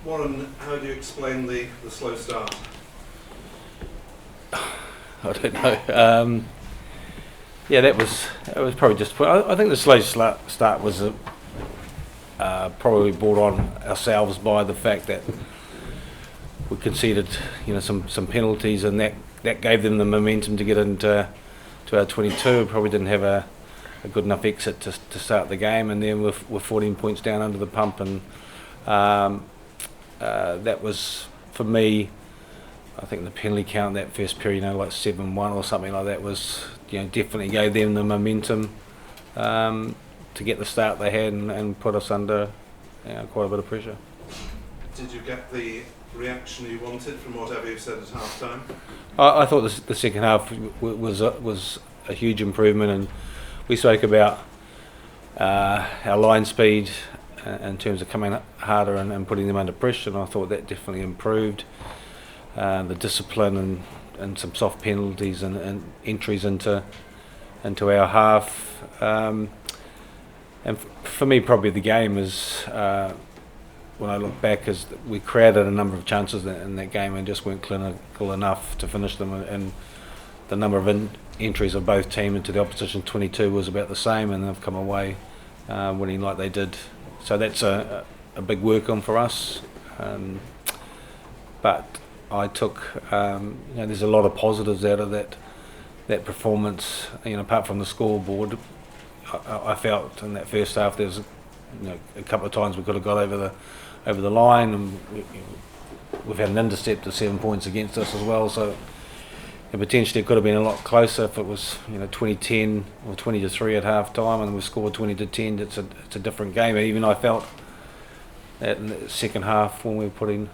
Warren, how do you explain the slow start? I don't know. That was probably just. I think the slow start was probably brought on ourselves by the fact that we conceded, some penalties, and that gave them the momentum to get into our 22. Probably didn't have a good enough exit to start the game, and then we're 14 points down under the pump, and that was, for me, I think the penalty count that first period, like 7-1 or something like that, was, definitely gave them the momentum to get the start they had and put us under quite a bit of pressure. Did you get the reaction you wanted from whatever you said at half time? I thought the second half was a huge improvement, and we spoke about our line speed in terms of coming harder and putting them under pressure, and I thought that definitely improved. The discipline and some soft penalties and entries into our half. And for me, probably the game is, when I look back, is that we created a number of chances in that game and just weren't clinical enough to finish them. And the number of entries of both teams into the opposition 22 was about the same, and they've come away winning like they did. So that's a big work on for us. But I took, there's a lot of positives out of that performance. Apart from the scoreboard, I felt in that first half there's, a couple of times we could have got over the line, and we've had an intercept of 7 points against us as well. So potentially it could have been a lot closer if it was 20-10 or 20-3 at half time, and we scored 20-10. It's a different game. Even I felt that in the second half when we were putting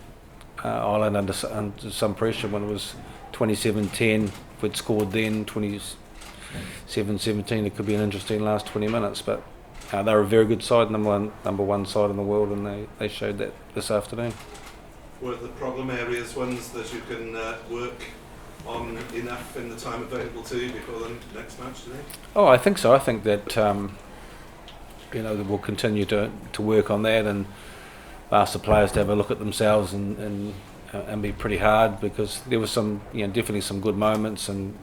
Ireland under some pressure, when it was 27-10, if we'd scored then 27-17, it could be an interesting last 20 minutes. But they're a very good side, number one side in the world, and they showed that this afternoon. Were the problem areas ones that you can work on enough in the time available to you before the next match today? Oh, I think so. I think that that we'll continue to work on that and ask the players to have a look at themselves and be pretty hard, because there was some, definitely some good moments, and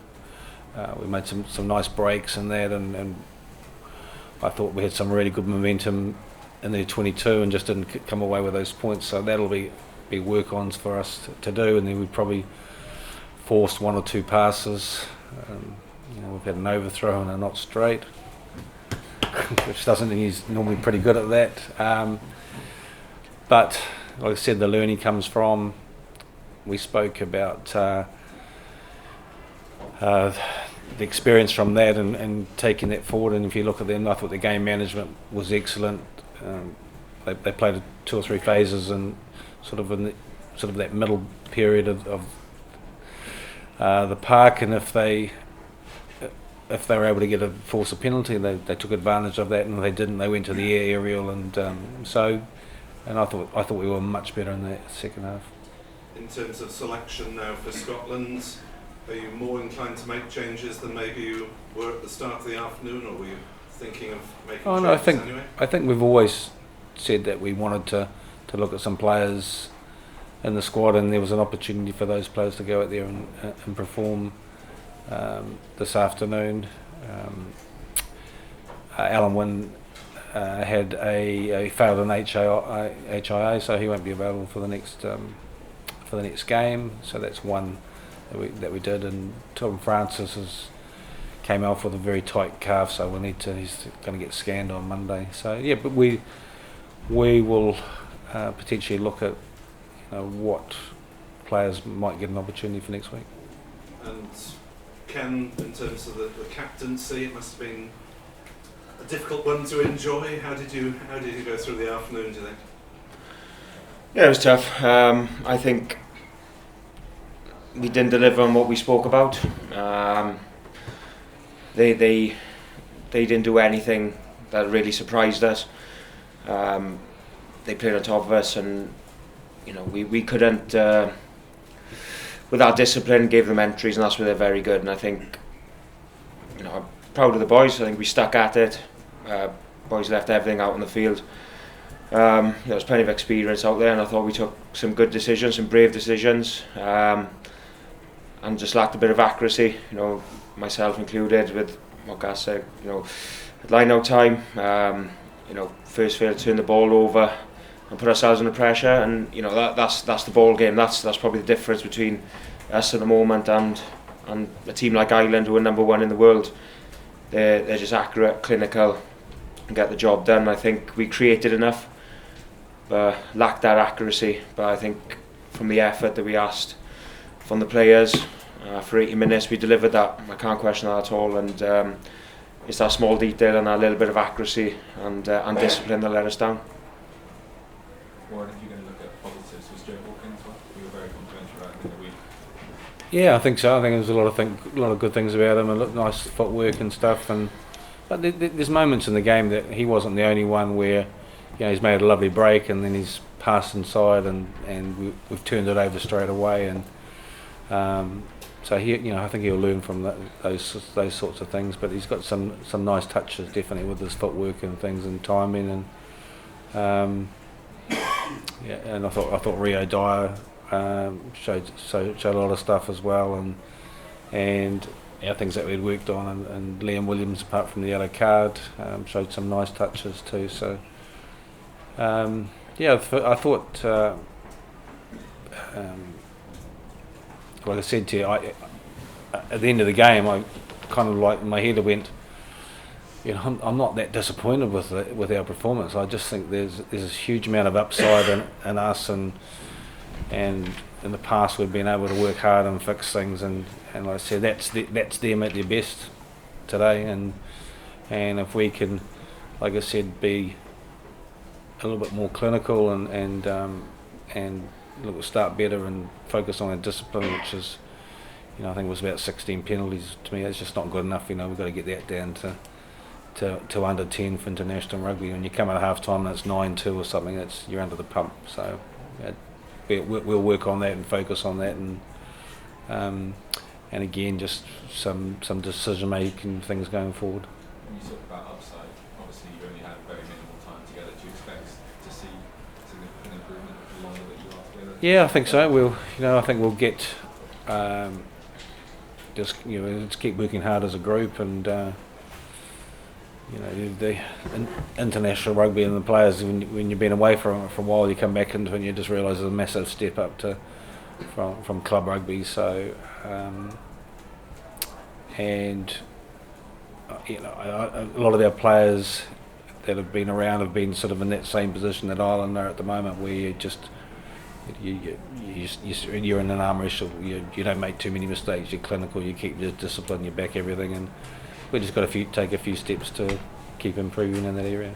we made some nice breaks in that, and I thought we had some really good momentum in the 22 and just didn't come away with those points. So that'll be work-ons for us to do, and then we probably forced one or two passes. We've had an overthrow and a not straight, which doesn't mean he's normally pretty good at that. But like I said, the learning comes from, we spoke about the experience from that and taking that forward. And if you look at them, I thought the game management was excellent. They played 2 or 3 phases and sort of that middle period of the park, and if they were able to get force a penalty, they took advantage of that, and if they didn't, they went to the aerial, and I thought we were much better in the second half. In terms of selection now for Scotland, are you more inclined to make changes than maybe you were at the start of the afternoon, or were you thinking of making changes anyway? I think we've always said that we wanted to look at some players in the squad, and there was an opportunity for those players to go out there and perform this afternoon. Alan Wynne had failed an HIA, so he won't be available for the next game. So that's one that we did. And Tom Francis came off with a very tight calf, so he's going to get scanned on Monday. So yeah, but we will potentially look at what players might get an opportunity for next week. And Ken, in terms of the captaincy, it must have been a difficult one to enjoy. How did you go through the afternoon, do you think? Yeah, it was tough. I think we didn't deliver on what we spoke about. They didn't do anything that really surprised us. They played on top of us, and we couldn't, with our discipline, gave them entries, and that's where they're very good. And I think, I'm proud of the boys. I think we stuck at it. Boys left everything out on the field. There's plenty of experience out there, and I thought we took some good decisions, some brave decisions, and just lacked a bit of accuracy. You know, myself included, with what Gas said. You know, at line-out time, you know, first failed to turn the ball over and put ourselves under pressure, and you know that's the ball game. That's probably the difference between us at the moment and a team like Ireland, who are #1 in the world. They're just accurate, clinical, and get the job done. I think we created enough, but lacked that accuracy. But I think from the effort that we asked from the players for 80 minutes, we delivered that. I can't question that at all. And it's that small detail and that little bit of accuracy and discipline that let us down. Warren, if you're going to look at positives, was Joe Hawkins well? We were very complimentary about him in the week. Yeah, I think so. I think there's a lot of good things about him, and nice footwork and stuff. But there's moments in the game that he wasn't the only one where, you know, he's made a lovely break and then he's passed inside and we've turned it over straight away. And so he, you know, I think he'll learn from those sorts of things. But he's got some nice touches definitely with his footwork and things and timing and. Yeah, and I thought Rio Dyer showed a lot of stuff as well, and yeah, things that we'd worked on, and Liam Williams, apart from the yellow card, showed some nice touches too. So yeah, I thought, like I said to you, at the end of the game, I kind of like my head went. You know, I'm not that disappointed with our performance. I just think there's a huge amount of upside in us, and in the past we've been able to work hard and fix things, and like I said, that's them at their best today, and if we can, like I said, be a little bit more clinical and look, start better and focus on our discipline, which is, you know, I think it was about 16 penalties. To me, that's just not good enough. You know, we've got to get that down to under 10 for international rugby. When you come at half time and it's 9-2 or something, you're under the pump. So we'll work on that and focus on that, and again, just some decision making things going forward. When you talk about upside, obviously you only had very minimal time together. Do you expect to see significant improvement the longer that you are together? Yeah, I think so. I think we'll get just, you know, let's keep working hard as a group, and you know, the international rugby and the players, when you've been away for a while, you come back into it and you just realise there's a massive step up from club rugby. So and you know, a lot of our players that have been around have been sort of in that same position that Ireland are at the moment, where you're in an arm wrestle. You don't make too many mistakes. You're clinical. You keep your discipline. You back everything, and we just got to take a few steps to keep improving in that area.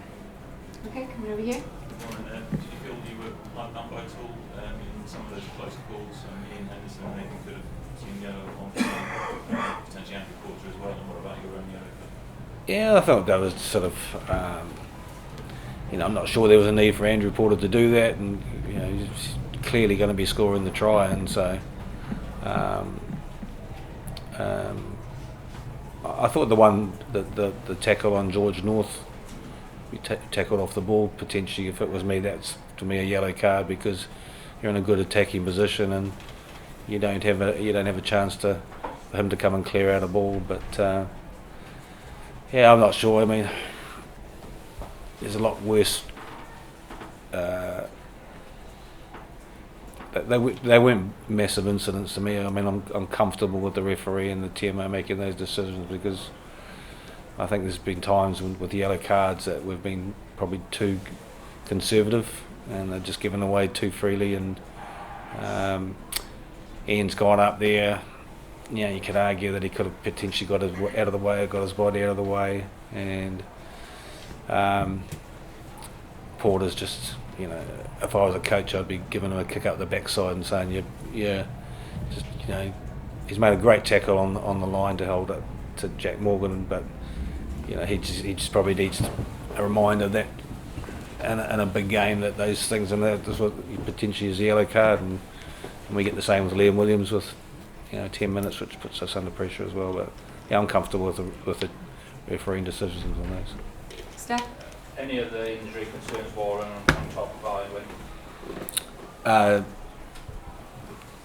Okay, coming over here. Warren, did you feel you were outdone by a tool in some of those close calls? Ian Henderson maybe could have seen yellow on potentially Andrew Porter as well. And what about your own yellow card? Yeah, I thought that was sort of, you know, I'm not sure there was a need for Andrew Porter to do that, and you know, he's clearly going to be scoring the try, and so. I thought the tackle on George North, we tackled off the ball. Potentially, if it was me, that's to me a yellow card, because you're in a good attacking position and you don't have a chance for him to come and clear out a ball. But yeah, I'm not sure. I mean, there's a lot worse. They weren't massive incidents to me. I mean, I'm comfortable with the referee and the TMO making those decisions, because I think there's been times with yellow cards that we've been probably too conservative and they're just given away too freely. And Ian's gone up there. You know, you could argue that he could have potentially got his out of the way, got his body out of the way, and Porter's just, you know, if I was a coach, I'd be giving him a kick up the backside and saying, yeah, just, you know, he's made a great tackle on the line to hold it to Jack Morgan, but you know, he just probably needs a reminder that in a big game that those things, and that's what potentially is a yellow card, and we get the same with Liam Williams with, you know, 10 minutes, which puts us under pressure as well. But yeah, I'm comfortable with the refereeing decisions on those. Steph? Any of the injury concerns, Warren, on top of Ireland?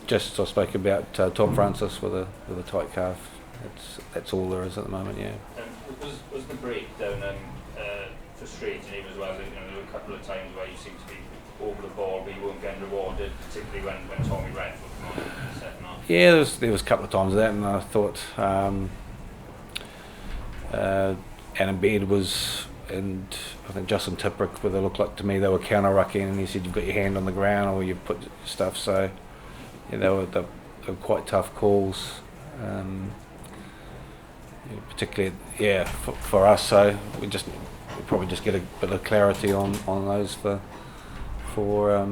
Just I spoke about Tom Francis with a tight calf. That's all there is at the moment. Yeah. Was the breakdown frustrating you as well? You know, there were a couple of times where you seemed to be over the ball, but you weren't getting rewarded, particularly when Tommy Redford came on in the second half. Yeah, there was a couple of times of that, and I thought Adam Beard was, and I think Justin Tipperick, where they looked like to me they were counter rucking, and he said you've got your hand on the ground or you put stuff. So yeah, they were quite tough calls, particularly for us. So we probably just get a bit of clarity on those for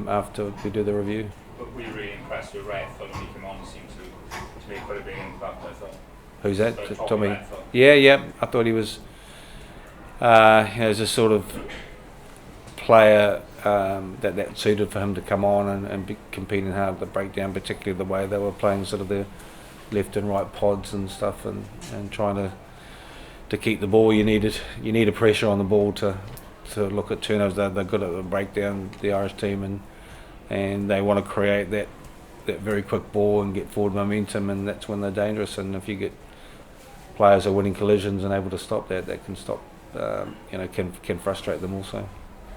after we do the review. But were you really impressed with Redford when he came on? He seemed to make quite a big impact, I thought. Who's that? Tommy. Redford. Yeah. I thought he was. As a sort of player that suited for him to come on and be competing hard at the breakdown, particularly the way they were playing sort of the left and right pods and stuff, and trying to keep the ball. You need a pressure on the ball to look at turnovers. They're good at the breakdown, the Irish team, and they want to create that very quick ball and get forward momentum, and that's when they're dangerous. And if you get players are winning collisions and able to stop that can stop. Can frustrate them also.